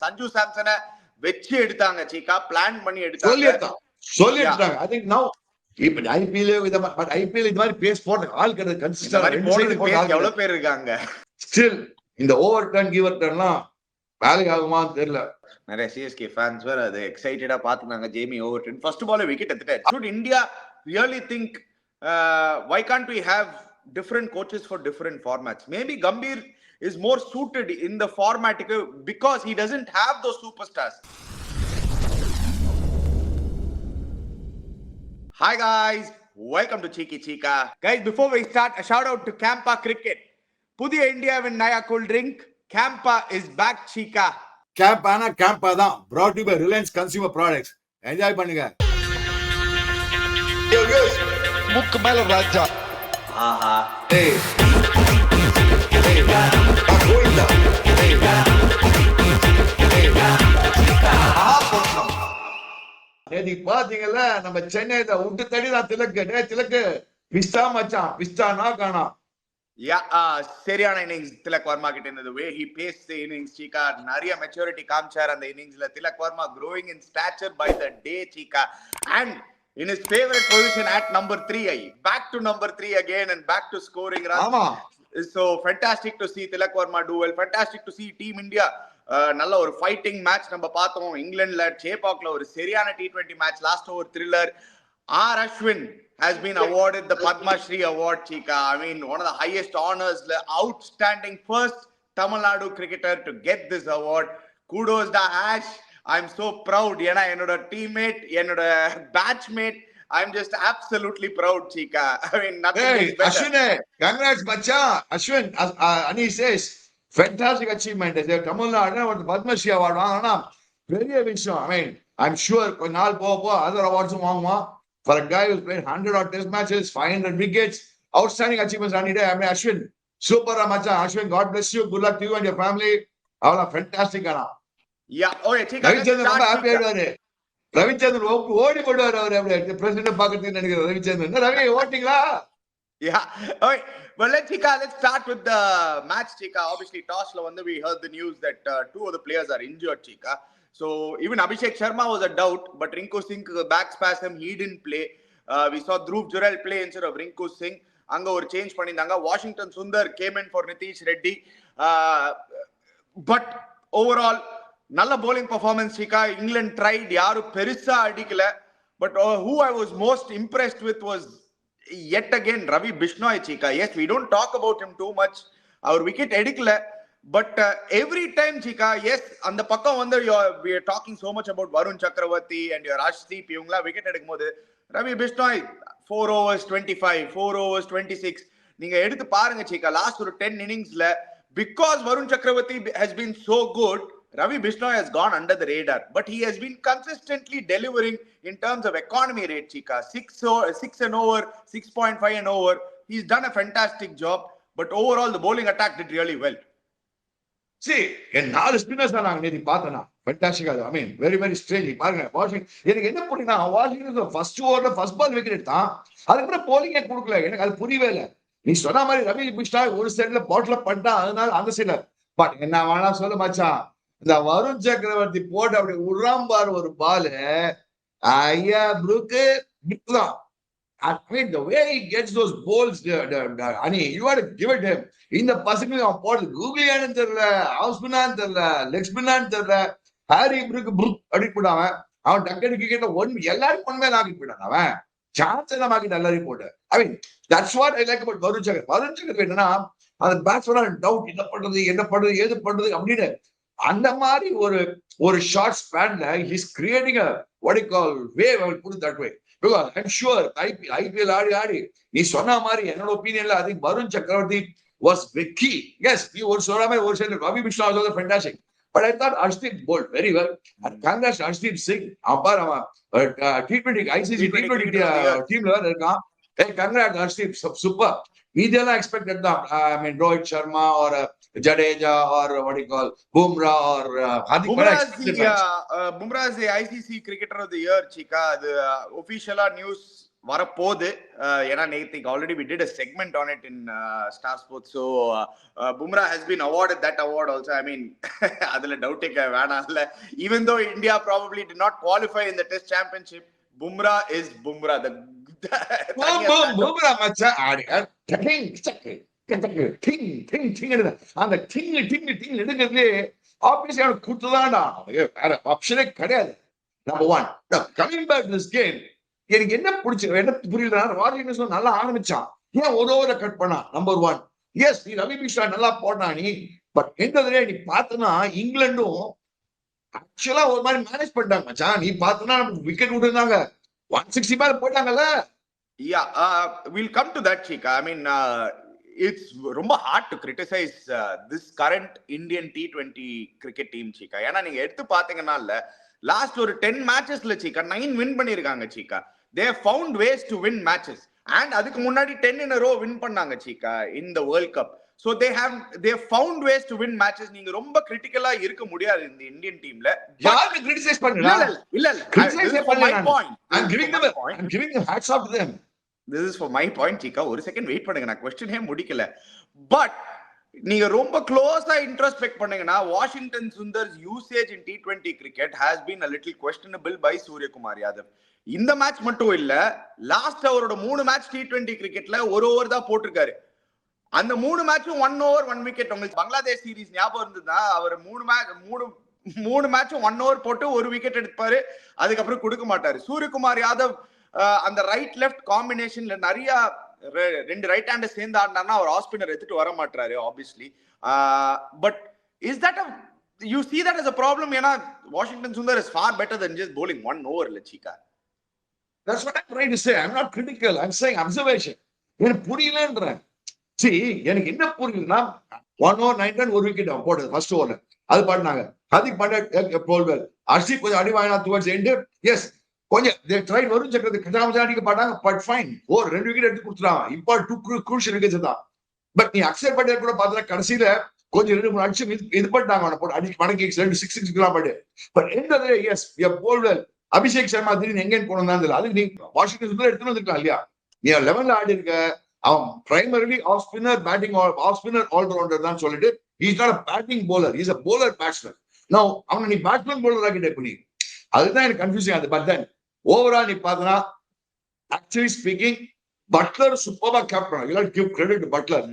சஞ்சு சாம்சனை வச்சு எடுத்தாங்க சீக்கா, பிளான் பண்ணி எடுத்தாங்க. சொல்லி எடுத்தாங்க. ஐ திங்க் நவ இப்ப ஐபிஎல் இது மாதிரி பேஸ் போடுற ஆள் கிடையாது. கன்சிஸ்டன்ட் எவ்வளவு பேர் இருக்காங்க. ஸ்டில் இந்த ஓவர் டர்ன் கிவர் டர்ன்லாம் வேலைக்கு ஆகுமான்னு தெரியல. நிறைய சிஎஸ்கே ஃபேன்ஸ் வேற அது எக்ஸைட்டடா பாத்துனாங்க. Jamie Overton first ball wicket எடுத்துட்டாரு. Should India really think why can't we have different coaches for different formats? Maybe Gambhir is more suited in the format because he doesn't have those superstars. Hi guys, welcome to Cheeky Chika. Guys, before we start, a shout out to Campa Cricket. Pudhiya Indiaவின் Naya cool drink Campa is back Chika. Campa தான் brought to you by Reliance Consumer Products. Enjoy பண்ணுங்க. முக்கு மேல ராஜா. ஆஹா. ஏய். ஏய். கோயிந்தா. ஏய். நேதி பாத்தீங்கல்ல நம்ம சென்னையில விட்டு தடிதான் திலக்கு பிஸ்டா மச்சான் பிஸ்டானா காணா. சரியான இன்னிங்ஸ் திலக் வர்மா கிட்ட இருந்தது. Way he pace the innings Cheeka, நிறைய மெச்சூரிட்டி காமிச்சார் அந்த இன்னிங்ஸ்ல. Tilak Verma growing in stature by the day சீக்கா, and in his favorite position at number 3, back to number 3 again and back to scoring runs. ஆமா. So fantastic to see Tilak Verma do well. Fantastic to see Team India நல்ல ஒரு fighting match நம்ம பார்த்தோம். இங்கிலாந்துல சேபாக்ல ஒரு சரியான T20 match, last over thriller. R Ashwin has been awarded the Padma Shri award Chika. I mean, one of the highest honors, the outstanding first Tamil Nadu cricketer to get this award. Kudos to Ash. I'm so proud. ஏன்னா என்னோட teammate, என்னோட batchmate, I'm just absolutely proud Chika. I mean, nothing is better. Ashwin, congrats bacha. Ashwin, Anish says fantastic achievement. Tamil Nadu what Padma Shri award வாங்கனா பெரிய விஷயம். I mean, I'm sure கொஞ்ச நாள் போக other awards வாங்குவான். For a guy who's played 100 odd test matches, 500 wickets, outstanding achievements. I mean, Ashwin, super macha. Ashwin, God bless you. Good luck to you and your family. All are fantastic. Yeah. Okay, Chika. Ravichandran happy ஆயிடுவாரு. Ravichandran ஓடி போடுவாரு. அவர் president பாக்கிறதுக்கு நினைக்கிற Ravichandran. Ravi ஓட்டிங்களா? Yeah. Okay. Well, let's start with the match, Chika. Obviously, toss la we heard the news that two of the players are injured, Chika. So even Abhishek Sharma was a doubt, but Rinku Singh back spasm, he didn't play. We saw Dhruv Jurel play instead of Rinku Singh. Anga or change பண்ணிருந்தாங்க. Washington Sundar came in for Nitish Reddy. But overall, நல்ல bowling performance Chika. England tried, யாரு பெருசா அடிக்கல. But who I was most impressed with was yet again Ravi Bishnoi Chika. Yes, we don't talk about him too much. Our wicket எடுக்கல. But every time Chika, yes, அந்த பக்கம் வந்து we are talking so much about Varun Chakravarti and your Arshdeep இவங்களா wicket எடுக்கும்போது Ravi Bishnoi 4 overs 25, 4 overs 26 நீங்க எடுத்து பாருங்க Chika. Last ஒரு 10 இன்னிங்ஸ்ல because Varun Chakravarti has been so good, Ravi Bishnoi has gone under the radar, but he has been consistently delivering in terms of economy rate Chika. 6 and over, 6.5 and over. He's done a fantastic job, but overall the bowling attack did really well. See, N 4 spinners நான் நேதி பார்த்தேனா ஃபேண்டாஸ்டிக்கா. I mean, very very strange. பாருங்க washing எனக்கு என்ன புரியனா washing first ஓவர்ல first ball wicket எடுத்தான், அதுக்கப்புறம் போலிங்கே கொடுக்கல. எனக்கு அது புரியவே இல்லை. நீ சொன்ன மாதிரி ரவி பிஷ்ணாய் ஒரு சைடுல பாட்டில் பண்ணிட்டான், அதனால அந்த சைடுல பட் என்ன வேணா சொல்ல மச்சான், இந்த வருண் சக்கரவர்த்தி போட்டு அப்படி உராம்பார் ஒரு பாலு ஐயா புருக்கு தான். I mean, the way he gets those balls, Ani, you got to give it him. இந்த பசங்க அவன் போடுறது கூகுளியானு தெரியல, ஹவுஸ் ஸ்பின்னான்னு தெரியல, லெக் ஸ்பின்னான்னு தெரியல, ஹாரி புருக்கு அப்படி போட்டாவன். அவன் டக்கெட் கிரிக்கெட்ல எல்லாரும் ஒன்மே ஆக்கிட்டு போயிட்டான். அவன் சான்ஸ் எல்லாம் ஆக்கிட்டு எல்லாரையும் போட்டு. I mean, that's what I like about Varun சக்கர். வருண் சக்கர் என்னன்னா அந்த பேட்ஸ்மேன் டவுட் என்ன பண்றது ஏது பண்றது அப்படின்னு அந்த மாதிரி ஒரு short ஸ்பேன்ல he's creating a what you call wave, I will put it that way. Because I'm sure IPL ஆடி நீ சொன்ன மாதிரி என்னோட ஒப்பீனியன்ல I think வருண் சக்கரவர்த்தி was the key. Yes, you ஒரு சொல்ற மாதிரி ஒரு side Ravi Bishnoi was also fantastic, but I thought Arshdeep bowled very well. And congrats Arshdeep Singh. அவன் T20 ICC T20 டீம்ல இருக்கான். Hey, congrats Arshdeep, super. இதெல்லாம் எக்ஸ்பெக்டட் தான். I mean, Rohit Sharma or Jadeja or what do you call Bumrah or Hardik Pandya. Bumrah is the ICC Cricketer of the Year Chika. The official news வரப்போகுது. ஏன்னா நேத்திக்கு already we did a segment on it in Star Sports. So Bumrah has been awarded that award also. I mean, அதுல டவுட்டே வேணாம் இல்ல. Even though India probably did not qualify in the Test Championship, Bumrah is Bumrah. Bumrah மச்சான் அந்த டிங் எடுக்கிறதுலே obviously அவனுக்கு கொடுத்துதான்டா, வேற ஆப்ஷனே கிடையாது. Number one. Coming back to this game, எனக்கு என்ன புரியல, வாஷிங்டன் நல்லா ஆரம்பிச்சான், ஏன் ஒரு ஓவரை கட் பண்ணா? Number one. எஸ், நீ ரவி பிஷ்ணா நல்லா போனா நீ, பட் எந்ததுல நீ பார்த்தனா இங்கிலாண்டும் ஆக்சுவலா ஒரு மாதிரி மேனேஜ் பண்ணிட்டாங்க மச்சான். நீ பார்த்தனா விக்கெட் விட்டுருந்தாங்க, 160 மேல போயிட்டாங்கல்ல. Yeah, we'll come to that, Chika. I mean, it's ரொம்ப hard to criticize this current Indian T20 cricket team, Chika. ஏன்னா நீங்க எடுத்து பாத்தீங்கன்னா லாஸ்ட் ஒரு 10 மேட்சஸ்ல Chika 9 வின் பண்ணிருக்காங்க Chika. They have found ways to win matches. And அதுக்கு முன்னாடி 10 in a row win பண்ணாங்க Chika in the World Cup. So they have found ways to win matches. நீங்க ரொம்ப கிரிட்டிக்கலா இருக்க முடியாது இந்த இந்தியன் டீம்ல. யாருக்கு கிரிட்டிசைஸ் பண்றீங்க? இல்ல This is for my point. I'm giving them hats off to them. This is for my point, Chika. ஒரு செகண்ட் வெயிட் பண்ணுங்க, நான் क्वेश्चनே முடிக்கல. பட் நீங்க ரொம்ப க்ளோஸா இன்ட்ரோஸ்பெக்ட் பண்ணீங்கன்னா Washington Sundar's usage in T20 cricket has been a little questionable by Suryakumar Yadav. இந்த match மட்டும் இல்ல, லாஸ்ட் அவரோட 3 மேட்ச் T20 கிரிக்கெட்ல ஒரு ஓவர் தான் போட்டிருக்காரு. அந்த 3 மேட்சும் 1 over 1 விக்கெட். உங்களுக்கு பங்களாதேஷ் சீரிஸ் ஞாபகம் இருந்ததுன்னா அவர் 3 மேட்சும் 1 over போட்டு ஒரு விக்கெட் எடுப்பாரு, அதுக்கப்புறம் கொடுக்க மாட்டாரு. சூரியகுமார் யாதவ் அந்த ரைட் லெஃப்ட் காம்பினேஷன்ல நிறைய 2 ரைட் ஹேண்டர் சேர்ந்து ஆடினார்னா அவர் ஆஃப் ஸ்பின்னர் எடுத்துட்டு வர மாட்டாரு obviously. But is that you see that as a problem? ஏன்னா Washington Sundar is far better than just bowling 1 over இல்ல Chika. That's what I'm trying to say. I'm not critical. I'm saying observation. எனக்கு புரியலன்றேன். See, எனக்கு என்ன புரியலன்னா 1 over 9 run ஒரு wicket போட்டது first ஓவர்ல, அது பண்ணாங்க. ஹர்திக் பாண்டியா போல்வெல், ஹர்ஷித் கொஞ்சம் அடி வாங்கினா டுவர்ட்ஸ் எண்ட். எஸ், கொஞ்சம் they tried வருண் சக்கரவர்த்தி கஜாமஜா அடிக்க பாட்டாங்க, பட் ஃபைன், ஒரு 2 விக்கெட் எடுத்து கொடுத்துறாங்க. இப்போ 2 crucial விக்கெட்ஸ் தான். பட் நீ அக்ஷர் பட்டேல் கூட பார்த்தா கடைசியில கொஞ்சம் 2-3 அடிச்சு இது பண்ணிட்டாங்க, அவனை போட்டு அடி மடக்கி 2 6 பட்டு. பட் எந்த எஸ் போல்வெல், அபிஷேக் சர்மா திடீர்னு எங்க போனோம் தான் தெரியல. அதுக்கு நீ வாஷிங்டன் சுந்தர் எடுத்துன்னு வந்துருக்கலாம் இல்லையா? நீ 11ல ஆடி இருக்க, அவன் primarily off spinner batting off spinner allrounder தான் சொல்லிட்டு is not a batting bowler, he is a bowler batsman. now அவனை நீ பேட்ஸ்மேன் bowler ஆக்கிட்டே பண்ணி, அதுதான் எனக்கு கன்ஃபியூசிங் ஆகுது. பட் தென் ஓவரால் நீ பார்த்தனா ஆக்சுவலி ஸ்பீக்கிங் பட்லர் சூப்பரா captain. You like give credit to Buttler.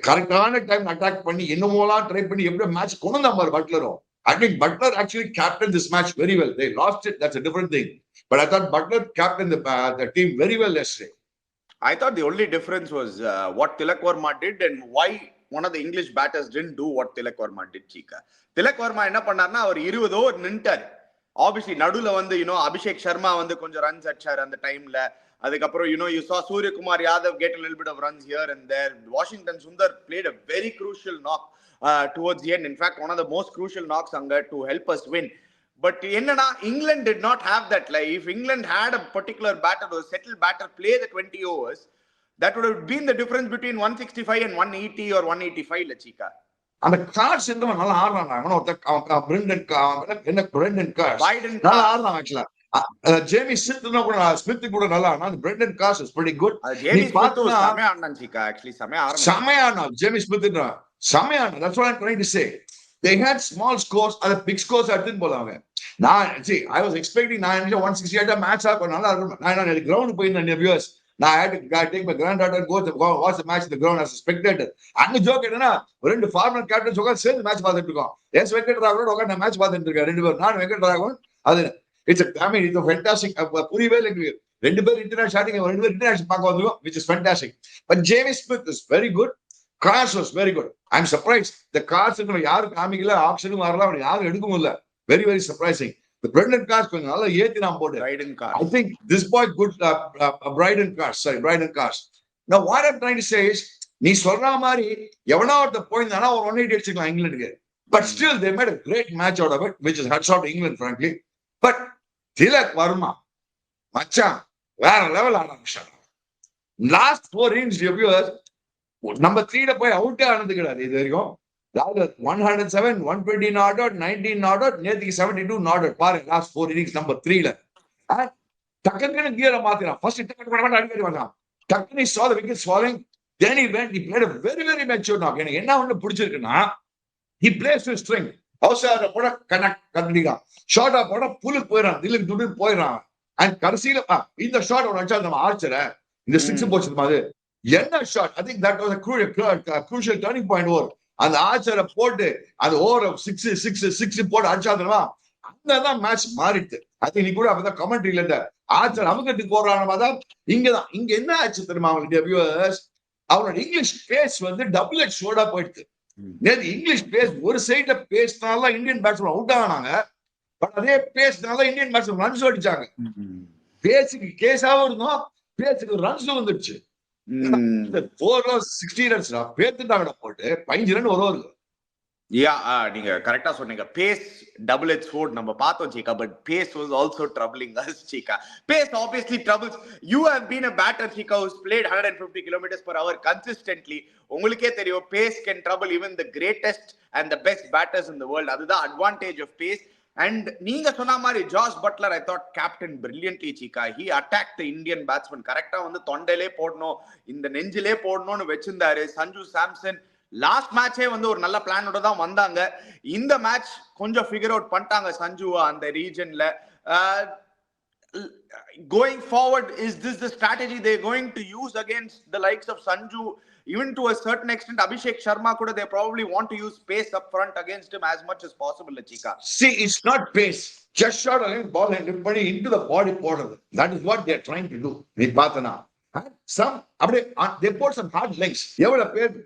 கரெக்டான டைம் அட்டாக் பண்ணி என்னமோலாம் ட்ரை பண்ணி எப்படி மேட்ச் கொண்டு வந்தா பாரு பட்லரும். I think Butler actually captained this match very well. They lost it, that's a different thing. But I thought Butler captained the team very well yesterday. I thought the only difference was what Tilak Varma did and why one of the English batters didn't do what Tilak Varma did, Chika. Tilak Varma என்ன பண்ணார்னா அவர் 20 over நின்ட்டாரு. Obviously நடுவுல வந்து அபிஷேக் சர்மா வந்து கொஞ்சம் runs அடிச்சாரு அந்த டைம்ல. அதுக்கப்புறம் you saw Suryakumar Yadav get a little bit of runs here and there. Washington Sundar played a very crucial knock towards the end. In fact, one of the most crucial knocks anga to help us win. But enna England did not have that. Like if England had a particular batter or settled batter play the 20 overs, that would have been the difference between 165 and 180 or 185 la Chika. அந்த cars இருந்தவன் நல்லா ஆடுறாங்க. Brendan cars நல்லா ஆடுறாங்க. ஆக்சுவலா Jamie Smith கூட நல்லா ஆனா, அந்த Brendan cars is pretty good. Jamie Smith செமையா ஆடுனான் Chika. ஆக்சுவலி செமையா ஆடுனான் ஜேமி ஸ்மித். செமையா ஆடுனான். That's what I'm trying to say. They had small scores, and the big scores எடுத்துன்னு போறாங்க. I was expecting 168 மேட்ச் ஆகும், நல்லா இருக்கும். நான் கிரவுண்ட் போயிருந்தேன் viewers. I had to take my granddaughter and go watch the match in the ground as a spectator. அங்க joke என்னன்னா, 2 farmer captains உட்கார்ந்து சேர்ந்து மேட்ச் பார்த்துட்டு இருக்கோம். எஸ் வெங்கட்ராகவன் உட்கார்ந்து மேட்ச் பார்த்துட்டு இருக்காரு 2 பேர். நான் வெங்கட்ராகவன். அது it's a fantastic. புரியவே இல்லை 2 பேர் இன்டர்நேஷனல் ஷாட்டிங், 2 பேர் இன்டர்நேஷனல் பார்க்க வந்திருக்கோம், which is fantastic. But Jamie Smith is very good. Cars was very good. I'm surprised. The cars யாரும் காமிக்கல, ஆப்ஷனும் வரல, அவனை யாரும் எடுக்கவும் இல்லை. Very very surprising. The Brendan Cars கொஞ்சம் நல்லா ஏத்தி நான் போட்டேன். I think this boy good. Brendan Cars. Now what I'm trying to say is, நீ சொல்ற மாதிரி எவனா ஒருத்த போயிருந்தானா ஒரு 180 அடிச்சுக்கலாம் இங்கிலாந்துக்கு. But still they made a great match out of it, which is hats off to England frankly. But Tilak Varma மச்சான் வேற லெவல் ஆரம்பிச்சான். Last 4 innings viewers number 3ல போய் அவுட்டே ஆனது கிடையாது இது வரைக்கும். 107, 120 not out, 19 not out, நேத்துக்கு 72 not out. பாருங்க லாஸ்ட் 4 innings number 3ல. டக்குன்னு கியரை மாத்தினான். ஃபர்ஸ்ட் டக்கு அடிக்கடி வந்தான். டக்குன்னு saw the wickets falling. Then he went, he played a very, very mature knock. எனக்கு என்ன ஒண்ணு பிடிச்சிருக்குன்னா, he plays with strength. அவசர போட கண்டிப்பான். ஷார்ட்டா போட புல்லுக்கு போயிடறான். தில்லுக்கு துடுன்னு போயிடறான். அண்ட் கடைசியில இந்த ஷாட் ஒன்று அடிச்சா நம்ம ஆர்ச்சரை இந்த சிக்ஸ் போச்சு மாதிரி என்ன shot. I think that was a crucial turning point over. அந்த ஆர்ச்சரை போட்டு அந்த ஓவர் சிக்ஸ் போட்டு அடிச்சாதுமா அங்கதான் மேட்ச் மாறிடுது. அது நீ கூட அப்பதான் கமெண்ட்ரியில இருந்த ஆர்ச்சர் அமுக்கத்துக்கு போடுறான். இங்கதான் இங்க என்ன ஆச்சு தெரியுமா அவங்களுடைய வியூவர்ஸ், அவனோட இங்கிலீஷ் பேஸ் வந்து டபுள் எட் ஷோடா போயிடுது. நேற்று இங்கிலீஷ் பேஸ் ஒரு சைட்ல பேசினால இந்தியன் பேட்ஸ்மேன் அவுட் ஆனாங்க. பட் அதே பேசினால இந்தியன் பேட்ஸ்மேன் ரன்ஸ் அடிச்சாங்க. பேஸுக்கு கேஸாவும் இருந்தோம், பேஸுக்கு ரன்ஸும் வந்துடுச்சு. 60 ரன்ஸ் பேத்துட்டாங்கடா போட்டு 15 ரன் ஒரு ஓவருக்கு. நீங்க கரெக்டா சொன்னீங்க. பேஸ் டபுள் எட்ஜ் sword நம்ம பார்த்தோம் Cheeka, but pace was also troubling us Cheeka. Pace obviously troubles. You have been a batter Cheeka who's played 150 km/h consistently. உங்களுக்கே தெரியும் pace can trouble even the greatest and the best batters in the world. அதுதான் advantage of pace. And நீங்க சொன்ன மாதிரி Jos Buttler I thought captain brilliantly சீக்கா. He attacked the Indian batsman. கரெக்டா வந்து தொண்டையிலே போடணும், இந்த நெஞ்சிலே போடணும்னு வச்சிருந்தாரு. சஞ்சு சாம்சன் லாஸ்ட் மேட்சே வந்து ஒரு நல்ல பிளானோட தான் வந்தாங்க. இந்த மேட்ச் கொஞ்சம் ஃபிகர் அவுட் பண்ணிட்டாங்க சஞ்சுவா அந்த ரீஜன்ல. Going forward, is this the strategy they're going to use against the likes of Sanju? Even to a certain extent, Abhishek Sharma could they probably want to use pace up front against him as much as possible, Chika. See, it's not pace. Just shot against ball and everybody into the body border. That is what they're trying to do. Vipatana. Some they put some hard legs. Ever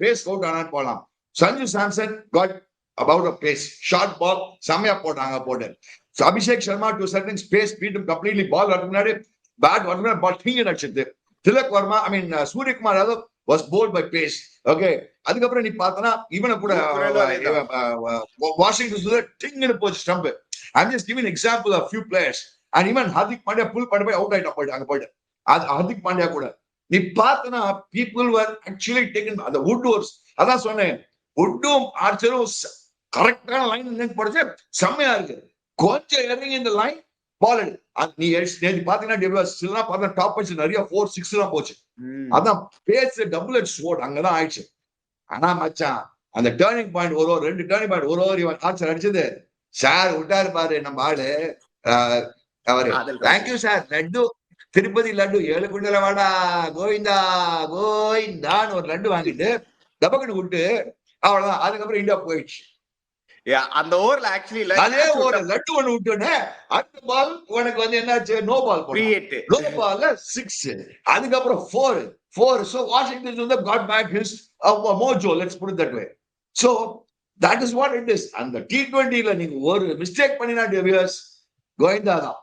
pace out on polam. Sanju Samson got about a pace. Short ball, Samya potanga poted. So Abhishek Sharma to a certain space beat him completely. Ball bad ball thing in action. Tilak Verma, Surya Kumar Yadav was bowled by pace. Okay. Adukapra ni pathana even put Washington thing in a post stump. I'm just giving an example of few players. And even Hardik Pandya pull Pandya out right up. Hardik Pandya kuda. நீ பார்த்தனா people were actually taken the woodwards. அதான் சொன்னேன், woodum ஆர்ச்சரும் கரெக்டான line நின்னு போடுச்சு, செம்மையா இருக்கு. கொஞ்சம் இறங்கி இந்த லைன் பால் எடு. நீ நேத்து பாத்தீங்கன்னா சிலனா பார்த்தா டாப் பஞ்ச் நிறைய 4-6 எல்லாம் போச்சு. அதான் பேஸ் டபுள் எட்ஜ் ஸ்வோர்ட் அங்கதான் ஆயிடுச்சு. ஆனா மச்சான் அந்த டர்னிங் பாயிண்ட் ஒரு ஓவர் 2 டர்னிங் பாயிண்ட் ஒரு ஓவர் இவன் ஆர்ச்சர் அடிச்சது சார் விட்டாரு பாரு நம்ம ஆளு. அவரு தேங்க்யூ சார் லட்டு திருப்பதி லட்டு 7 குண்டல வாடா கோவிந்தா கோவிந்தான்னு ஒரு லட்டு வாங்கிட்டு டபக்குன்னு விட்டு அவ்வளவுதான். அதுக்கப்புறம் இந்தியா போயிடுச்சு. அந்த ஓவர்ல ஆக்சுவலி அதே ஒரு லட்டு ஒண்ணு விட்டோன்னே அடுத்த பால் உனக்கு வந்து என்னாச்சு, நோ பால் போட்டு நோ பால்ல 6. அதுக்கப்புறம் 4. So Washington வந்து got back his mojo, let's put it that way. So that is what it is. அந்த T20ல நீங்க ஒரு மிஸ்டேக் பண்ணினா வியூவர்ஸ் கோவிந்தா தான்.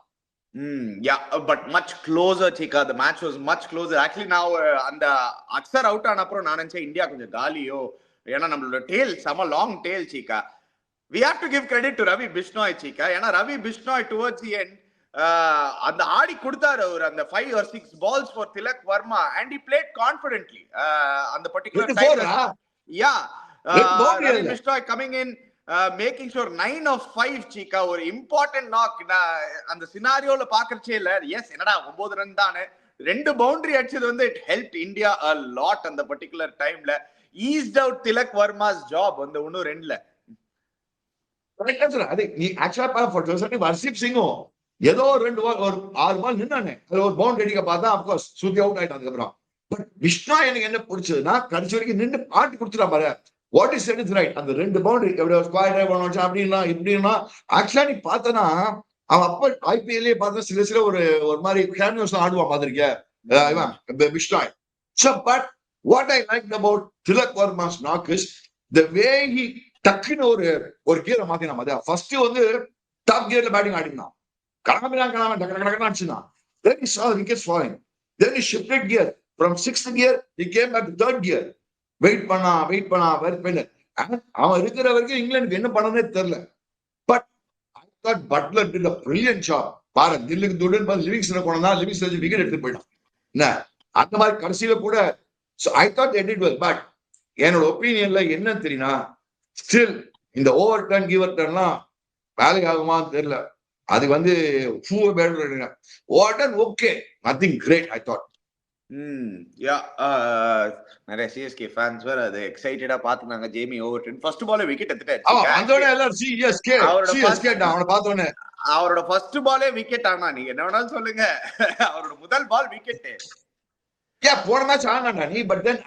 But much closer, Chika. The match was much closer. Actually, now and the Aksar out on apro நான் நினைச்சேன் India கொஞ்சம் காலியோ, ஏன்னா நம்மளோட டேல் செம long tail Chika. We have to give credit to Ravi Bishnoi Chika. ஏன்னா Ravi Bishnoi towards the end அந்த ஆடி கொடுத்தாரு அவர் அந்த 5 or 6 balls for Tilak Verma and he played confidently on the particular time. Ravi Bishnoi coming in making sure 9 of 5 Chika ஒரு important knock. அந்த சினாரியோல பாக்குறச்சே இல்ல, S என்னடா 9 run தானே, 2 boundary அடிச்சது வந்து it help India a lot அந்த particular டைம்ல. East out Tilak வர்மாஸ் job அந்த 1-2ல. அது நீ ஆக்சுவலா ஃபார் வர்ஷிப் சிங்கும் ஏதோ 2 பால் ஒரு 6 பால் நின்னானே, அது ஒரு பவுண்டரி அடிக்க பார்த்தா ஆஃப் கோர்ஸ் சுத்தி அவுட் ஆயிட்டான். அதுக்கப்புறம் பட் விஷ்ணா எனக்கு என்ன பிடிச்சதுன்னா கடைசி வரைக்கும் நின்று ஆட்டி கொடுத்துட்டா பாரு. What is set is right. அந்த 2 பவுண்டரி ஸ்கொயர் டிரைவ் பண்ண அப்படின்னா இப்படின்னா ஆக்சுவலா நீ பார்த்தனா அவன் அப்ப ஐபிஎல்லே பார்த்தா சில ஒரு மாதிரி கேமியோஸ் ஆடுவான் பாத்திருக்க விஷ்ணா. But what I like about Tilak Varma's knock is the way he டக்குன்னு ஒரு கியரை மாத்தினா மாதிரி. ஃபர்ஸ்ட் வந்து டாப் கியர்ல பேட்டிங் ஆடினான், கிளம்பினா டக்கு அடிச்சுதான். Then he saw the wickets falling. Then he shifted gear from 6th gear. He came back to 3rd gear. Wait பண்ணா அவன் இருக்கிற வரைக்கும் இங்கிலாந்துக்கு என்ன பண்ணனே தெரியல. But I thought Buttler did a brilliant job. பாரு தில்லுக்கு துடன் லிவிங்ஸ்டன் கொண்டா, லிவிங்ஸ்டன் விக்கெட் எடுத்து போயிட்டான். என்ன அந்த மாதிரி கடைசியில கூட I thought they did well. But என்னோட ஒப்பீனியன்ல என்ன தெரியுமா, ஸ்டில் இந்த ஓவர் டர்ன் கிவர் டர்ன்லாம் வேலை ஆகுமான்னு தெரியல. அது வந்து okay nothing great I thought. Yeah நிறைய சிஎஸ்கே ஃபேன்ஸ் வேற அது எக்ஸைட்டடா பாத்துனாங்க. ஜேமி ஓவர்டன் ஃபர்ஸ்ட் பாலே விக்கெட் எடுத்துட்டாரு. வந்தோடனே எல்லாரும் சிஎஸ்கே அவரோட சிஎஸ்கே அவனை பார்த்தோன்னே அவரோட ஃபர்ஸ்ட் பாலே விக்கெட். ஆனா நீங்க என்ன வேணாலும் சொல்லுங்க, அவரோட முதல் பால் விக்கெட். போன மேட்ச் ஆனாடா நீ, but then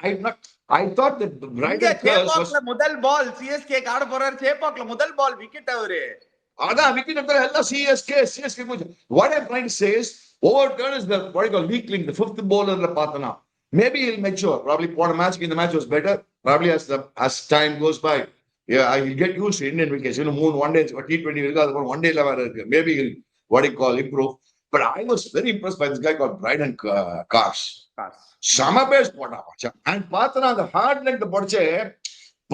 I thought that Bryden சேப்பாக்ல முதல் பால் சிஎஸ்கே ஆட போறாரு. சேப்பாக்ல முதல் பால் விக்கெட் அவரு. அதான் விக்கெட் எடுத்தாரு எல்லாம் CSK. What I'm trying to say is Overton is the what you call weak link, the fifth bowler பார்த்தனா. Maybe he'll mature. Probably போன மேட்ச் இந்த match was better. Probably as time goes by, yeah, I will get used to Indian wickets. You know, moon one day T20 இருக்கு, அது one day ல வேற இருக்கு. Maybe he'll what you call improve. But I was very impressed by this guy called Bryden Cars. Sama base போட்டா பாச்சா. And பார்த்தனா அந்த heart length போடுச்சே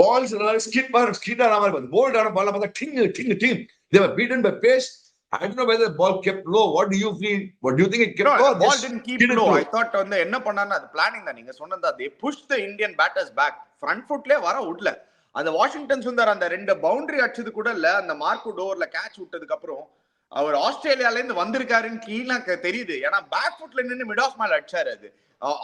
balls skid ஆன மாதிரி பாத்து. போல்ட் ஆன பால்ல பார்த்தா ting. They were beaten by pace. I don't know whether the ball kept low. What do you feel? What do you think it kept low? The ball didn't keep low. I thought வந்து என்ன பண்ணானா அது planning தான். நீங்க சொன்னதா they pushed the Indian batters back. Front footலயே வர விடல. அந்த வாஷிங்டன் சுந்தர் அந்த ரெண்டு பவுண்டரி அடிச்சது கூட இல்ல. அந்த மார்க்வுட் ஓவர்ல கேட்ச் விட்டதுக்கு அப்புறம் அவர் ஆஸ்திரேலியால இருந்து வந்திருக்காருன்னு கீழே தெரியுது. ஏன்னா பேக் ஃபுட்ல நின்னு மிட் ஆஃப் மேல அடிச்சாரு. அது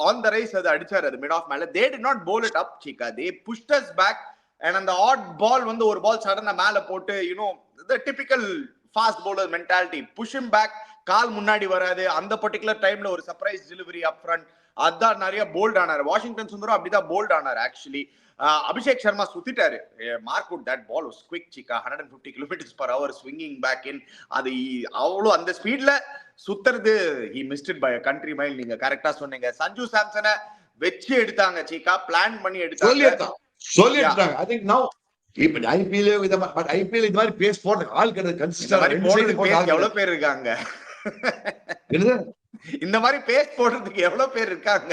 ஆன் த ரைஸ் அது அடிச்சாரு. அது மிட் ஆஃப் மேல. They did not bowl it up, Chika. They pushed us back. And அந்த ஆட் பால் வந்து ஒரு பால் சடனா மேல போட்டு the typical fast bowler mentality, push him back, கால் முன்னாடி வராது. அந்த பர்టిక్యులர் டைம்ல ஒரு சர்ப்ரைஸ் டெலிவரி அப் ஃப்ரண்ட், அதான் நிறைய போல்ட் ஆனாரு. வாஷிங்டன் சுந்தரம் அப்படிதான் போல்ட் ஆனாரு. ஆக்சுவலி அபிஷேக் சர்மா சுத்திட்டாரு. Mark Wood that ball was quick Cheeka. 150 km/h swinging back in. அது அவ்வளோ அந்த ஸ்பீட்ல சுத்துறது he missed it by a country mile. நீங்க கரெக்டா சொன்னீங்க. சஞ்சு சாம்சனை வச்சு எடுத்தாங்க சிக்கா, பிளான் பண்ணி எடுத்தாங்க. சொல்லிட்டாங்க. I think now இப்ப ஐபிஎல் பட் ஐபிஎல் இது மாதிரி பேஸ் போடுறதுக்கு ஆள் கிடையாது. கன்சிஸ்டன்ட் எவ்வளவு பேர் இருக்காங்க? இந்த மாதிரி பேஸ் போடுறதுக்கு எவ்வளவு பேர் இருக்காங்க?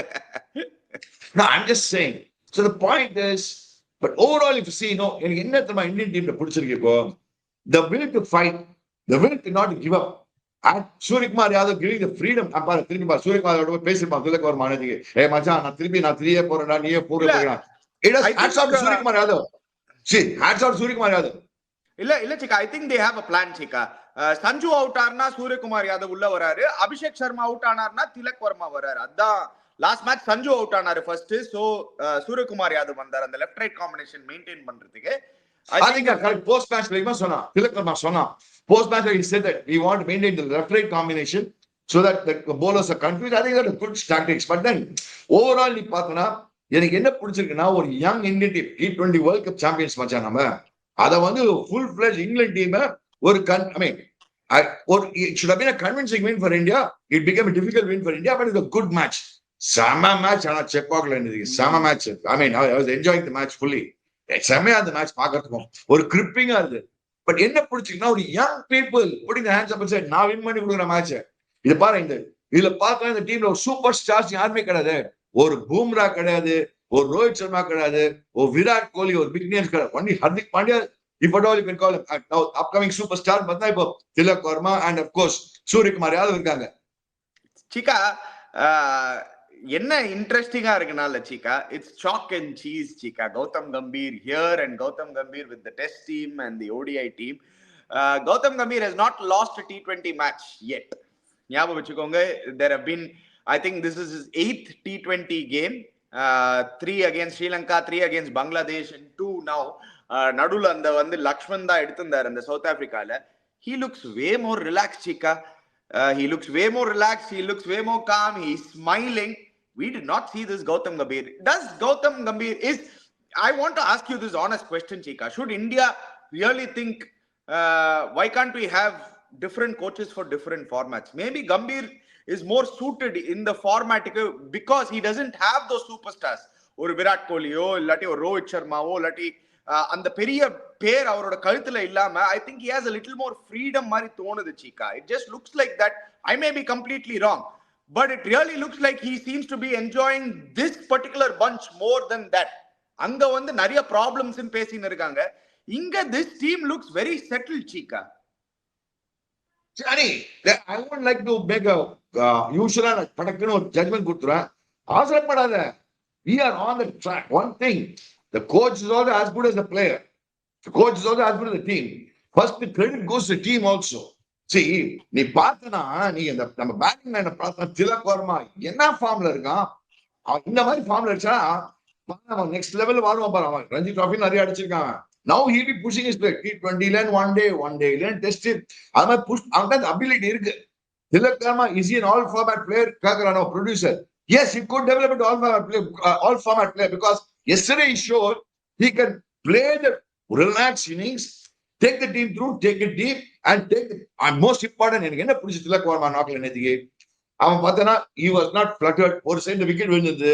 No, I'm just saying. So the point is, but overall if you see, எனக்கு என்ன தெரியுமா இந்தியன் டீம்ல பிடிச்சிருக்கு இப்போ, the will to fight, the will to not give up. And Suryakumar Yadav giving the freedom. பாரு திரும்பி பாரு சூரியகுமாரோட பேசிருப்பான் திலக் வர்மா அன்னைக்கு. மச்சான் நான் திரும்பி நான் 3 போறேன்டா, நீயே போறேன். It is hats off to Suryakumar Yadav. See, hats off Suryakumar Yadav. இல்ல Cheeka, I think they have a plan Cheeka. Sanju out ஆனா சூரியகுமார் யாதவ் உள்ள வராரு. அபிஷேக் சர்மா அவுட் ஆனார்னா திலக் வர்மா வராரு. அதான் லாஸ்ட் மேட்ச் சஞ்சு அவுட் ஆனாரு ஃபர்ஸ்ட். சோ சூரியகுமார் யாதவ் வந்தார் அந்த லெஃப்ட் ரைட் காம்பினேஷன் மெயின்டைன் பண்றதுக்கு. I think correct post match like சொன்னா திலக் வர்மா சொன்னா post match he said that we want to maintain the left right combination so that the bowlers are confused. I think that is good tactics. But then overall நீ பார்த்தனா எனக்கு என்ன பிடிச்சிருக்குன்னா ஒரு young Indian team T20 world cup champions மச்சான். நம்ம அத வந்து ஃபுல் ஃபிளெஜ் இங்கிலாந்து டீம் ஒரு it should have been a convincing win for India. It became a difficult win for India, but it's a good match. Sama match ஆனா செப்பாக்ல இருந்தது. Sama match. I was enjoying the match fully. செமையா அந்த match பாக்கிறதுக்கும் ஒரு கிரிப்பிங்கா இருக்கு. But என்ன பிடிச்சிருக்குன்னா ஒரு young people putting the hands up and said நான் வின் பண்ணி கொடுக்குற மேட்ச். இது பாருங்க, இதுல பார்த்தா இந்த டீம்ல ஒரு சூப்பர் ஸ்டார்ஸ் யாருமே கிடையாது. ஒரு பூம்ரா கிடையாது, ஒரு ரோஹித் சர்மா கிடையாது, ஒரு விராட் கோலி, ஒரு பிக் நேம்ஸ் கிடையாது. Only Hardik Pandya, if at all you can call him now upcoming superstar. பார்த்தா இப்போ Tilak Verma and of course Suryakumar Yadav இருக்காங்க. சிக்கா என்ன இன்ட்ரெஸ்டிங்கா இருக்குனால Cheeka, it's chalk and cheese Cheeka. Gautam Gambhir here and Gautam Gambhir with the test team and the ODI team. Gautam Gambhir has not lost a T20 match yet. ஞாபகம் வச்சுக்கோங்க. there have been, I think this is his 8th T20 game. 3 against Sri Lanka, 3 against Bangladesh and 2 now. நடுவுல அந்த வந்து லக்ஷ்மன் தான் எடுத்திருந்தாரு அந்த south ஆப்பிரிக்கால. He looks way more relaxed Shikha. He looks way more relaxed. He looks way more calm. He's smiling. We did not see this Gautam Gambhir. Does Gautam Gambhir I want to ask you this honest question, Chika. Should India really think, why can't we have different coaches for different formats? Maybe Gambhir is more suited in the format because he doesn't have those superstars. ஒரு விராட் கோலியோ இல்லாட்டி ஒரு ரோஹித் சர்மாவோ இல்லாட்டி அந்த பெரிய பேர் அவரோட கழுத்துல இல்லாம I think he has a little more freedom மாதிரி தோணுது Chika. It just looks like that. I may be completely wrong, but it really looks like he seems to be enjoying this particular bunch more than that. அங்க வந்து நிறைய problems பேசின்னு இருக்காங்க. இங்க this team looks very settled Chika. சரி, I would like to make a usual படக்குன்னு ஒரு judgement கொடுத்துறேன். அவசரப்படாத. We are on the track. One thing, the coach is also as good as the player. The coach is also as good as the team. First, the credit goes to the team also. see நீ பார்த்தனா நீ இந்த நம்ம batting லைனை பார்த்தா திலக் வர்மா என்ன ஃபார்ம்ல இருக்கான். அவன் இந்த மாதிரி ஃபார்ம்ல அடிச்சா அவன் நெக்ஸ்ட் லெவல் வாழ்வான் பாரு. அவன் ரஞ்சி டிராஃபி நிறைய அடிச்சிருக்கான். Now he'll be pushing his play. T20 ல one day ல டெஸ்ட் அது மாதிரி புஷ் அவன்கிட்ட அபிலிட்டி இருக்கு. Tilak Varma is he an all format player? கேக்குறானோ producer. Yes, he could develop it all format player because yesterday he showed he can play the relaxed innings, take the team through, take it deep and take it. And most important எனக்கு என்ன பிடிச்ச திலக் வர்மா நாட்ல நேத்திக்கு அவன் பார்த்தனா he was not fluttered. ஒரு side wicket விழுந்தது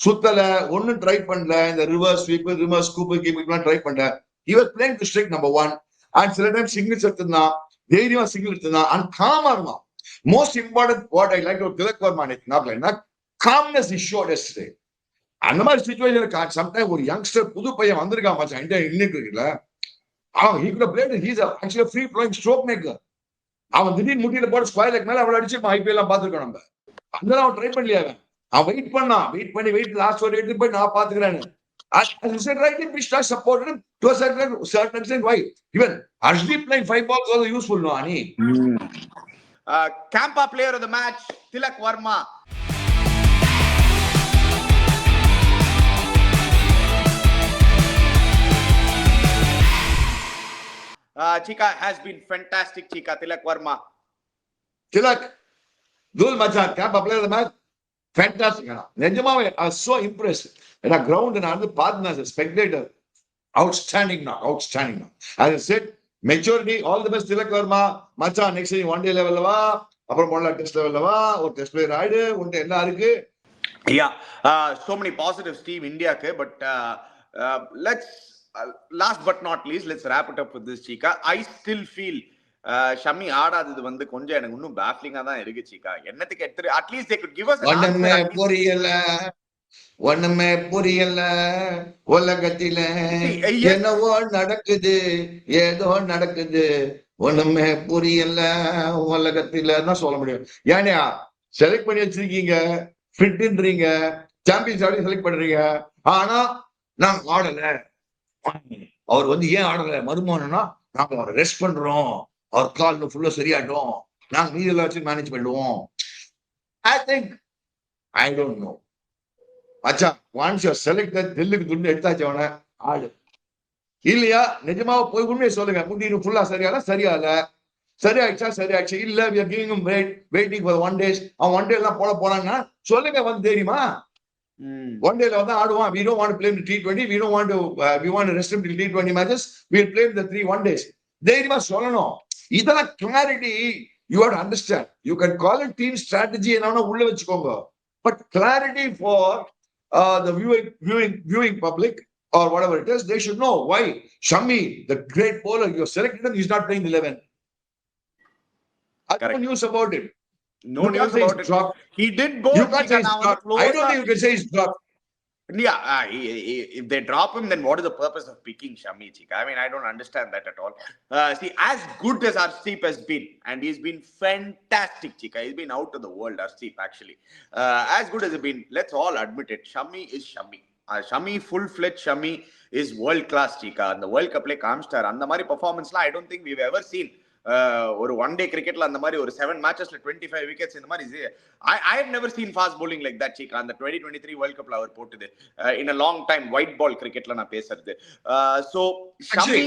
சுத்தல ஒன்னும் ட்ரை பண்ணல. இந்த ரிவர்ஸ் ஸ்வீப் ரிவர்ஸ் ஸ்கூப் கீப்பிங்லாம் ட்ரை பண்ணல. He was playing to strike number 1 and சில டைம் சிங்கிள்ஸ் எடுத்துதான் தைரியமா சிங்கிள் எடுத்துதான் and calm இருந்தான். Most important what I like about Tilak Verma நாட்ல calmness is showed yesterday. அந்த மாதிரி சிச்சுவேஷன் சம்டைம் ஒரு யங்ஸ்டர் புது பையன் வந்திருக்கான் மச்சான் இந்தியன் கிரிக்கெட்ல. அவன் he could have played, he's actually a free flowing stroke maker. அவன் திடீர்னு முட்டியில போட்டு ஸ்கொயர் லெக் மேல அவளை அடிச்சு ஐபிஎல் எல்லாம் பாத்துருக்கோம் நம்ம. அதெல்லாம் அவன் ட்ரை பண்ணலையா அவன் வெயிட் பண்ணான் வெயிட் லாஸ்ட் ஒரு எடுத்து போய் நான் பாத்துக்கிறேன்னு. As you said right, Bishna supported him to a certain extent. Why? Even Ashdeep playing 5 balls was useful, no, Ani. Campa player of the match, Tilak Varma. Chika has been fantastic, Chika. Tilak Varma. Tilak, Dul Macha, Campa player of the match, fantastic. Nejamawe, I was so impressed. In a ground and another partner as a spectator, outstanding now. As I said, maturity, all the best Tilak Varma. Macha, next time one day level va, appuram model test level va, or test player aide, unte enna irukku. Yeah, so many positives team India ke, but let's last but not least, let's wrap it up with this, Chika. I still feel Shami ஆடாதது வந்து கொஞ்சம் எனக்கு இன்னும் பேஃப்லிங்கா தான் இருக்கு சீக்கா. என்னத்துக்கு எடுத்து at least they could give us ஒண்ணுமே புரியல உலகத்தில என்னவோ நடக்குது ஏதோ நடக்குது ஒண்ணுமே புரியல உலகத்தில தான் சொல்ல முடியும். ஏன்னா செலக்ட் பண்ணி வச்சிருக்கீங்க ஃபிட்ன்றீங்க சாம்பியன்ஸ் ஆடி செலக்ட் பண்றீங்க ஆனா நான் ஆடல. அவர் வந்து ஏன் ஆடல மருமகனா நாங்க அவரை ரெஸ்ட் பண்றோம் அவர் கால் ஃபுல்லா சரியாட்டும் நாங்க மீதில வச்சு மேனேஜ் பண்ணுவோம். I don't know. அச்சா once you are selected Dhilluku துண்டு எடுத்தாச்சு அவனை ஆடு இல்லையா நிஜமாவ போய் உண்மையை சொல்லுங்க. முட்டி ஃபுல்லா சரியாயிடுச்சு இல்ல we are giving him waiting for 1 day. அவன் 1 day எல்லாம் போறான்னா சொல்லுங்க வந்து தெரியுமா 1 day வந்து ஆடுவான். we don't want to play in the T20, we want to rest him till T20 matches, we'll play in the 1 days. தைரியமா சொல்லணும். இதெல்லாம் clarity you have to understand. You can call it team strategy என்னன்னா உள்ள வச்சுக்கோங்க, but clarity for the viewing public or whatever it is, they should know why Shami, the great bowler you selected him, he's not playing 11. No news about it. No news about it. Dropped. He did bowl. You can't say he's dropped. I don't think you can say he's dropped. Yeah, if they drop him, then what is the purpose of picking Shami, Chika? I mean, I don't understand that at all. See, as good as Arshdeep has been, and he's been fantastic, Chika. He's been out of the world, Arshdeep, actually. As good as he's been, let's all admit it. Shami is Shami. Shami, full-fledged Shami is world-class, Chika. And the World Cup play Kamstar. And the Mari performance, I don't think we've ever seen. ஒரு 1 day கிரிக்கெட்ல அந்த மாதிரி ஒரு 7 matchesல 25 wickets இந்த மாதிரி I have never seen fast bowling like that, Chika. அந்த 2023 World Cupல அவர் போட்டது in a long time white ball cricketல நான் பேசுறது. So Shami,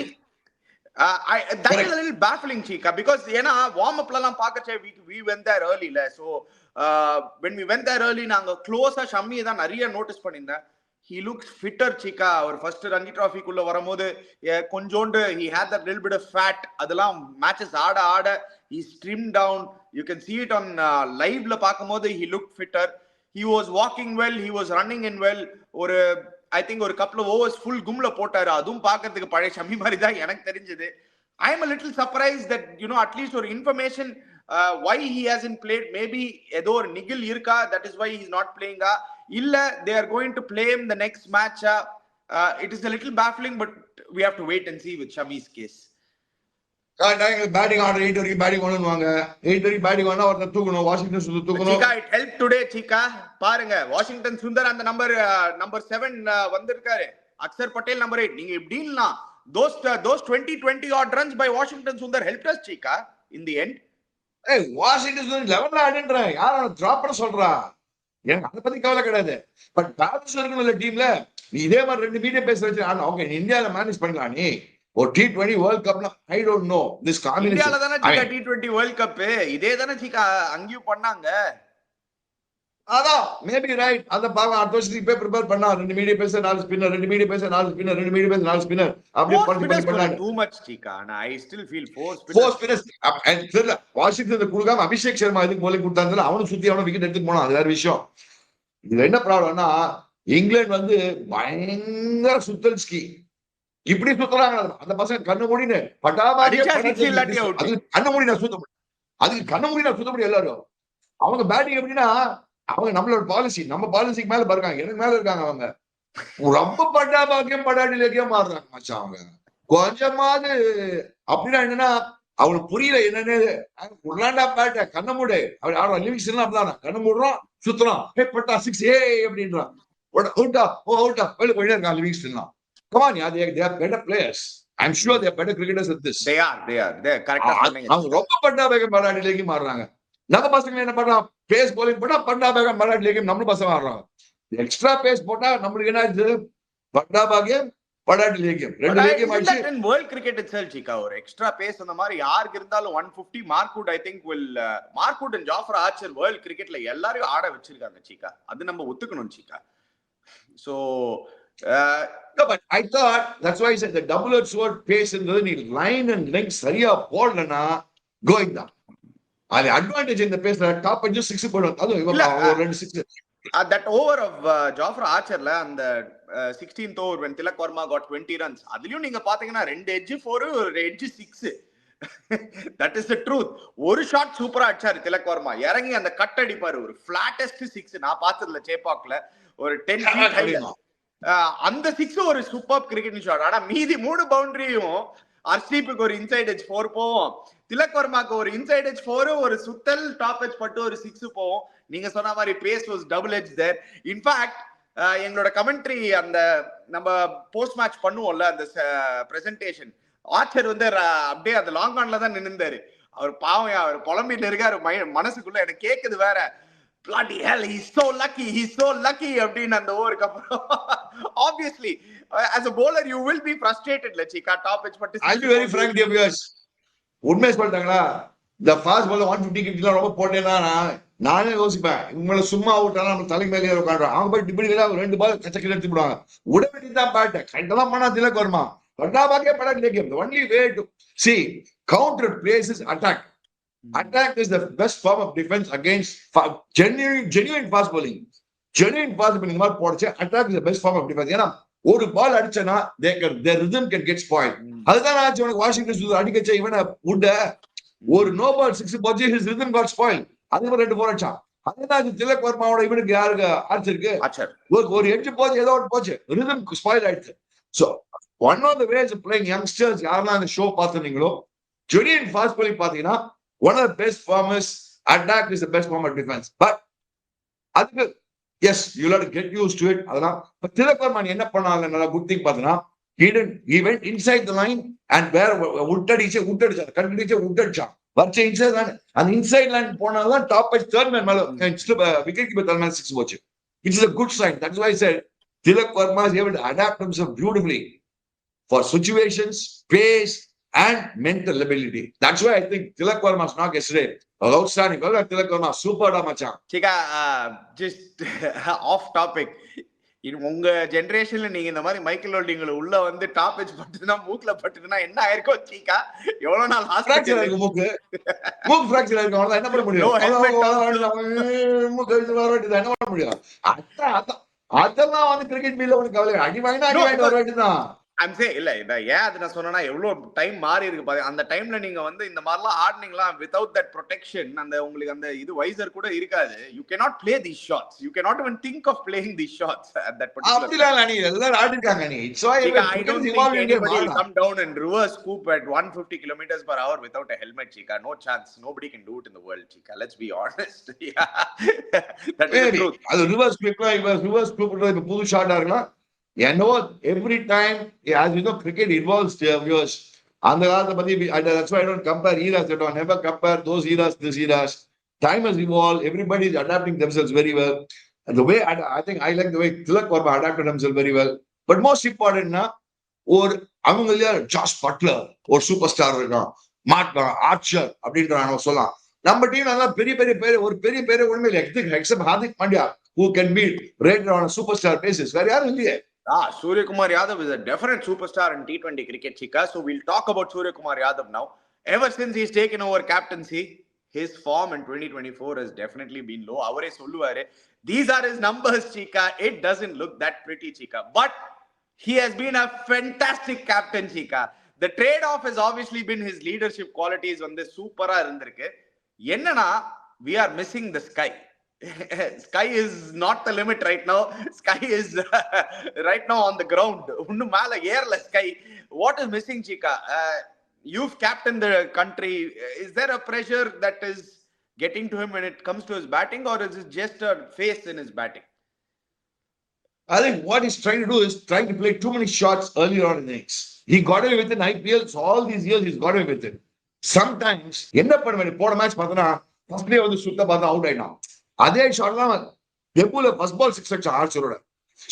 that is a little baffling, Chika, because ஏன்னா warm upல எல்லாம் பார்க்கச்சே we went there early la. So when we went there early நாங்க க்ளோஸா ஷம்மி தான் நிறைய நோட்டீஸ் பண்ணிருந்தேன். He looks fitter, Chika. Our first Ranji Trophy kulla varamode konjondu he had that little bit of fat. Adala matches aada he trimmed down. You can see it on live la paakumbodhu he looked fitter. He was walking well, he was running in well. Or I think or couple of overs full gumla potaru adum paakradhukku pade Shami mari da enak therinjது. I am a little surprised that at least or information why he hasn't played. Maybe edo or nigil irka, that is why he is not playing. Illa they are going to play him the next match. It is a little baffling, but we have to wait and see with Shami's case. Batting order 8 வரைக்கும் batting பண்ணுவாங்க. 8 வரைக்கும் batting பண்ணா ஒருத்தர் தூக்கணும், Washington Sundar தூக்கணும். Chika, it helped today, Chika. பாருங்க Washington Sundar அந்த number 7 வந்திருக்காரு. அக்சர் பட்டேல் நம்பர் 8. நீங்க இப்படின்னா those 20 odd runs by Washington Sundar helped us, Chika, in the end. Washington 11 ஆடுன்றேன், யாரும் டிராப் பண்ண சொல்றா? எனக்கு அதை பத்தி கவலை கிடையாது. பட் பேலன்ஸ் இருக்கணும்ல டீம்ல. நீ இதே மாதிரி 2 மீடியம் பேச வச்சு அவங்க இந்தியாவில மேனேஜ் பண்ணலாம். நீ ஒரு T20 வேர்ல்ட் கப்னா ஐ டோன்ட் நோ திஸ் இந்தியால தானே சீக்கா காம்பினேஷன். T20 வேர்ல்ட் கப் இதே தானே சீக்கா அங்கேயும் பண்ணாங்க. அதான் மேபி ரைட். அந்த பாவம் அடுத்த வருஷத்துக்கு இப்ப ப்ரிப்பேர் பண்ணா 2 மீடியம் பேச 4 ஸ்பின்னர், 2 மீடியம் பேச 4 ஸ்பின்னர், 2 மீடியம் பேச 4 ஸ்பின்னர் அப்படியே பண்ணாங்க. Too much Cheeka. I still feel 4 spinners தெரியல. வாஷிங்டன் கொடுக்காம அபிஷேக் சர்மா எதுக்கு போலிங் கொடுத்தாங்க, அவனும் சுத்தி அவனும் விக்கெட் எடுத்து போனான். அது வேற விஷயம். இதுல என்ன ப்ராப்ளம்னா இங்கிலாந்து வந்து பயங்கர சுத்தல் ஸ்கீ. இப்படி சுத்துறாங்க அந்த பசங்க கண்ணு மூடினு கண்ணு மூடி நான் சுத்த முடியும். அதுக்கு கண்ணு மூடி நான் சுத்த முடியும். எல்லாரும் அவங்க பேட்டிங் எப்படின்னா அவங்க நம்மளோட பாலிசி, நம்ம பாலிசிக்கு மேல இருக்காங்க, எனக்கு மேல இருக்காங்க. அவங்க ரொம்ப பட்டாபாக்கியம் படாட்டிலேக்கியம் மாறுறாங்க மச்சான். அவங்க கொஞ்சமாவது அப்படின்னா என்னன்னா அவனுக்கு புரியல என்னன்னு. உருளாண்டா பேட்ட கண்ண மூடு அப்படி ஆடுறான். லிவிங்ஸ்டன் அப்படிதான் கண்ண மூடுறான், சுத்துறான், பட்டா 6 அப்படின்றான். அவுட்டா அவுட்டா வெளில போயிட்டே இருக்கான் Livingstone. Come on, yeah, they are better players. I'm sure they are better cricketers at this. They are correct. அவங்க ரொம்ப பட்டாபாகம் படாட்டிலேக்கு மாறுறாங்க. நம்ம பசங்க என்ன பண்றான், பேஸ் போலிங் போட்டா பட்டாபாகம் படாட்டிலேக்கு நம்ம பசங்க ஆடுறாங்க. எக்ஸ்ட்ரா பேஸ் போட்டா நம்மளுக்கு என்ன ஆச்சு, பட்டாபாகம் படாட்டிலேக்கும் 2 லேக்கும் ஆச்சு. வேர்ல்ட் கிரிக்கெட் itself சீக்கா ஒரு எக்ஸ்ட்ரா பேஸ் அந்த மாதிரி யாருக்கு இருந்தாலும் 150 Mark Wood I think will Mark Wood and Jofra Archer world கிரிக்கெட்ல எல்லாரையும் ஆட வச்சிருக்காங்க சீக்கா. அது நம்ம ஒத்துக்கணும் சீக்கா. So no, but I thought that's why I said the double-edged sword pace in the line and length சரியா போடலனா going down. அது அட்வான்டேஜ் இந்த பேஸ்ல டாப் அஞ்சு 6 போடுவாங்க. அது ஒரு 2 6 that over of ஜாஃபர் ஆர்ச்சர்ல அந்த 16th over when Tilak Verma got 20 runs அதுலயும் நீங்க பாத்தீங்கன்னா 2 எட்ஜ் 4 ஒரு edge 6. that is the truth. ஒரு ஷாட் சூப்பரா அடிச்சாரு திலக் வர்மா, இறங்கி அந்த கட் அடிப்பாரு, ஒரு ஃபிளாட்டஸ்ட் 6 நான் பார்த்ததுல சேப்பாக்ல ஒரு 10 feet high. அந்த 6 ஒரு சூப்பர் கிரிக்கெட் ஷாட். ஆனா மீதி 3 பவுண்டரியும் அர்ஷீப்புக்கு ஒரு இன்சைட் எட்ஜ் 4 போவோம், திலக் வர்மாக்கு ஒரு இன்சைட் எட்ஜ் 4 ஒரு சுத்தல் டாப் எட்ஜ் பட்டு ஒரு 6 போவோம். நீங்க சொன்ன மாதிரி pace was double edge there. In fact எங்களோட கமெண்ட்ரி அந்த நம்ம போஸ்ட் மேட்ச் பண்ணுவோம்ல அந்த பிரசன்டேஷன், ஆர்ச்சர் வந்து அப்படியே அந்த லாங் ஆன்ல தான் நின்னுந்தாரு. அவர் பாவம் அவர் புலம்பிட்டு இருக்காரு மனசுக்குள்ள. எனக்கு கேக்குது வேற, bloody hell, he's so lucky அப்படின்னு அந்த ஓவருக்கு அப்புறம். Obviously as a bowler you will be frustrated லச்சிகா. டாப் எட்ஜ் பட்டு I'll be very frank dear viewers, உண்மையை சொல்லிட்டாங்களா இந்த ஃபாஸ்ட் பால் 150 கிட்ட ரொம்ப போட்டேன்னா நானே யோசிப்பேன், இவங்களை சும்மா அவுட்டாலும் நம்ம தலைக்கு மேலே உட்காடுறோம். அவங்க போய் டிபிடிகளா 2 பால் கச்சக்கில் எடுத்து விடுவாங்க. உடனே தான் பேட்டை கரெக்டாக பண்ணா Tilak Verma பட்டாபாக்கே படாட்டிலேக்கே. The only way to see counter plays is attack. Attack is the best form of defense against genuine fast bowling. Genuine fast bowling இந்த மாதிரி போடுச்சு. Attack is the best form of defense. ஏன்னா ஒரு பால் அடிச்சனா their rhythm can get spoiled. அதுதான் ஆச்சு உனக்கு Washington அடிக்கச்ச இவனை உட ஒரு நோ பால் 6 போச்சு, his rhythm got spoiled. அதே மாதிரி 2 போர் அடிச்சான். அதுதான் திலக் வர்மாவோட இவனுக்கு யாருக்கு ஆர்ச்சருக்கு ஒரு எட்ஜ் போச்சு, ஏதோ ஒன்று போச்சு, rhythm spoil ஆயிடுச்சு. So one of the ways of playing youngsters யாரெல்லாம் இந்த ஷோ பார்த்துருந்தீங்களோ genuine fast bowling பாத்தீங்கன்னா one of the best formers, attack is the best form of defense. But அதுக்கு yes, you'll have to get used to it. அதெல்லாம் but Tilak Verma என்ன பண்ணாங்க நல்லா good thing பார்த்தனா, he went inside the line and where உட்டடிச்சான் உட்டடிச்சான் வச்ச inside line. அந்த inside line போனாதான் top edge third man மேல விக்கெட் கீப்பர் தேர்ட் மேன் 6 போச்சு. It's a good sign. That's why I said Tilak Varma is able to adapt himself beautifully for situations, pace and mental ability. That's why I think Tilak Varma's knock yesterday was outstanding. Well, Tilak Varma super da machan. Chika, just off topic. உங்க ஜெனரேஷன்ல நீங்க இந்த மாதிரி Michael ஹோல்டிங்ல உள்ள வந்து top edge பட்டுனா மூக்குல பட்டுனா என்ன ஆயிருக்கும் சீக்கா? எவ்வளவு நாள் ஹாஸ்பிடல்ல இருக்கு மூக்கு ஃபிராக்சர் இருக்கு, அவ்வளவுதான். என்ன பண்ண முடியும்? மூக்கு என்ன பண்ண முடியும்? அதெல்லாம் வந்து கிரிக்கெட் மீல உனக்கு கவலை. அடி வாங்கினா அடி வாங்கிட்டு வர வேண்டியதுதான். I'm saying இல்ல ஏன் அது நான் சொன்னா எவ்வளவு டைம் மாறி இருக்கு பாரு. அந்த டைம்ல நீங்க வந்து இந்த மாதிரிலாம் ஆடுனீங்களா without that protection, அந்த உங்களுக்கு அந்த இது வைசர் கூட இருக்காது. You cannot play these shots. You cannot even think of playing these shots at that particular time. அப்படிலாம் நீ எல்லாம் ஆடிட்டாங்க நீ. So I don't think anybody will come down and reverse scoop at 150 kilometers per hour without a helmet, Chika. No chance. Nobody can do it in the world, Chika. Let's be honest. Yeah. That is the truth. அது reverse scoop இப்ப புது ஷாட்டா இருக்கலாம். You know, every time, as you know, cricket involves viewers. அந்த காலத்தை பத்தி that's why I don't compare eras at all. Never compare those eras, this eras. Time has evolved. Everybody is adapting themselves very well. And the way I think I like the way Tilak Varma adapted himself very well. But most important na, ஒரு அவங்க இல்லையா Jos Buttler ஒரு super star இருக்கான், மாட்னா Archer அப்படின்ற சொல்லலாம். நம்ம team நல்லா பெரிய பெரிய பேர், ஒரு பெரிய பேரு ஒண்ணுமே இல்லை accept Hardik Pandya who can be rated on a superstar basis. வேற யாரும் இல்லையே. Surya Kumar Yadav is a definite superstar in T20 cricket, Chika. So we'll talk about Surya Kumar Yadav now. Ever since he's taken over captaincy, his form in 2024 has definitely been low. Avare solluvare, these are his numbers, Chika. It doesn't look that pretty, Chika. But he has been a fantastic captain, Chika. The trade-off has obviously been his leadership qualities on this super irundirukku. Enna we are missing the sky. Sky is not the limit right now. Sky is right now on the ground. Unnu mala airla sky. What is missing, Chika? You've captained the country. Is there a pressure that is getting to him when it comes to his batting, or is it just a phase in his batting? I think what he's trying to do is trying to play too many shots earlier on in the innings. He got away with it in IPL, so all these years he's got away with it. Sometimes என்ன பண்ணுவேன், போன match பார்த்தனா first day வந்து சுத்த பார்த்தா out ஆயிட்டான். அதே shot தான் டெபுல ஃபர்ஸ்ட் பால் 6 அடிச்ச ஆர்ச்சரோட.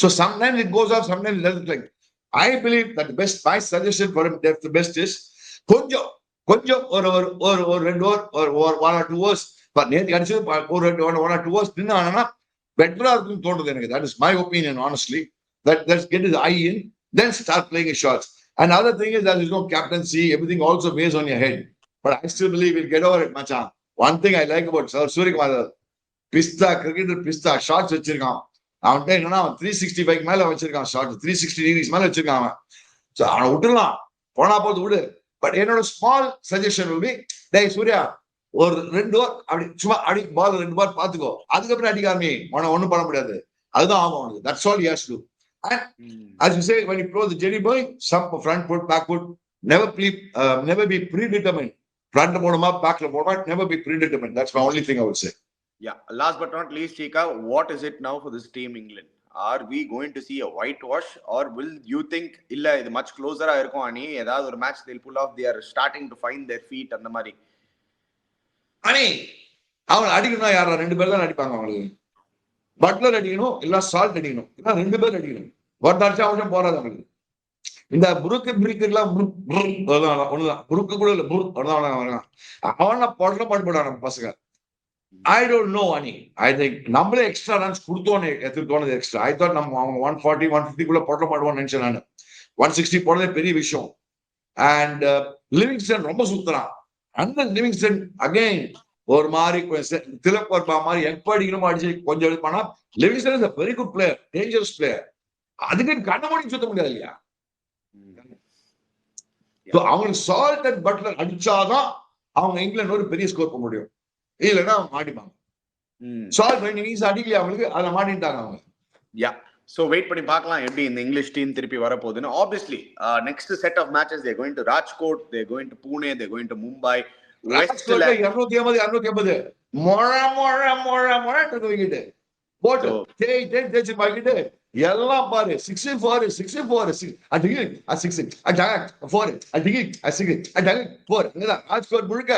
So sometimes it goes off, sometimes it doesn't. Like I believe that the best, my suggestion for him, the best is கொஞ்சம் ஒரு 2 ஓவர் or 1 or 2 overs நேத்து அடிச்சது ஒரு 1 or 2 overs நின்னானா பெட்டரா இருக்குன்னு தோணுது எனக்கு. That is my opinion, honestly. Let's get his eye in, then start playing his shots. Another thing is that there's no captaincy, everything also weighs on your head. But I still believe we'll get over it, Machan. One thing I like about Surya Kumar, பிஸ்தா cricketer பிஸ்தா shots வச்சிருக்கான். அவன்கிட்ட என்னன்னா 365 மேல வச்சிருக்கான், short 360 decrease மேல வச்சிருக்கான் அவன். சோ அவனை விட்டுலாம், போனா போது விடு. பட் என்னோட ஸ்மால் சஜஷன் will be, டேய் சூர்யா ஒரு 2 ஓவர் அப்படி சும்மா அடி பால் 2 பால் பாத்துக்கோ, அதுக்கப்புறம் அடிக்காமி உன ஒண்ணும் பண்ண முடியாது, அதுதான் ஆகும் அவனுக்கு. That's all he has to do. And as you say, when you throw the jelly boy, some front foot, back foot, never be predetermined. Front போடுமா backல போடுமா, never be predetermined. That's my only thing I would say. Yeah, last but not least, Chika, what is it now for this team England? Are we going to see a whitewash, or will you think illa idu much closer ah irukum ani edavadhu or match they'll pull off, they are starting to find their feet and the mari ani அவன் அடிக்கணும் யாரா 2 பேர் தான் அடிப்பாங்க அவங்களுக்கு. Buttler அடிக்கணும் இல்ல salt அடிக்கணும், இல்ல 2 பேர் அடிக்கணும். ஒருத்தர் அவன் போறாது அவங்களுக்கு. இந்த புருக்கெல்லாம் ஒண்ணுதான், புருக்கு கூட இல்ல அவன் போடான பசங்க. I don't know, Ani. I think நம்மளே எக்ஸ்ட்ரா ரன்ஸ் கொடுத்தோன்னு எடுத்துட்டோனது எக்ஸ்ட்ரா. I thought நம்ம அவங்க 140 150 குள்ள போட மாட்டோம்னு நினைச்சேன் நான். 160 போடுறதே பெரிய விஷயம். அண்ட் லிவிங்ஸ்டன் ரொம்ப சுத்துறான். அந்த லிவிங்ஸ்டன் அகைன் ஒரு மாதிரி திலக் வர்மா மாதிரி எப்ப அடிக்கணுமோ அடிச்சு கொஞ்சம் எடுப்பானா. Livingstone is a very good player, dangerous player. அதுக்கு கண்ணமணி சுத்த முடியாது இல்லையா. அவங்களுக்கு சால்ட் அண்ட் பட்லர் அடிச்சாதான் அவங்க இங்கிலாந்து ஒரு பெரிய ஸ்கோர் பண்ண முடியும், இல்லைன்னா அவங்க மாட்டிப்பாங்க. சால்ட் 2 இன்னிங்ஸ் அடிக்கலையா அவங்களுக்கு, அதை மாட்டிட்டாங்க அவங்க. யா, so wait பண்ணி பார்க்கலாம் எப்படி இந்த இங்கிலீஷ் டீம் திருப்பி வர போகுதுன்னு. Obviously next set of matches they're going to Rajkot, they're going to Pune, they're going to Mumbai. Westல 280 மொழ விக்கெட் போட்டு தேய்ச்சி பாக்கிட்டு எல்லாம் பாரு 6-4 அடிக்கு 4 ராஜ்கோட் முழுக்க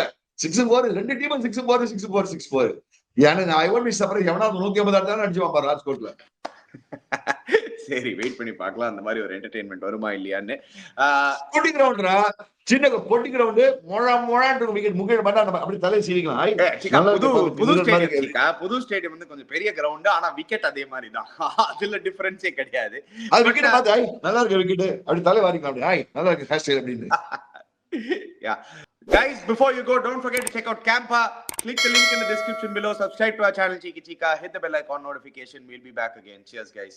6-4, 2 டீமும் 6-4. ஏன்னா I won't be surprised எவனாவது 180 அடிச்சுவான் பாரு ராஜ்கோட்ல. சரி, வெயிட் பண்ணி பார்க்கலாம் அந்த மாதிரி ஒரு என்டர்டெயின்மெண்ட் வருமா இல்லையான்னு. பொட்டி கிரவுண்ட்ரா, சின்ன பொட்டி கிரவுண்ட் மொழான்னு விக்கெட் முகேட் பண்ணா அப்படி தலையை சீவிக்கலாம். புது ஸ்டேடியம் வந்து கொஞ்சம் பெரிய கிரவுண்ட், ஆனா விக்கெட் அதே மாதிரி தான், அதுல டிஃபரன்ஸே கிடையாது. அது விக்கெட் பார்த்து நல்லா இருக்கு விக்கெட் அப்படி தலை வாரிக்கலாம், அப்படி நல்லா இருக்கு ஹேர் ஸ்டைல் அப்படின்னு. Yeah. Guys, before you go, don't forget to check out Campa. Click the link in the description below. Subscribe to our channel, Chiki Chika. Hit the bell icon notification. We'll be back again. Cheers, guys.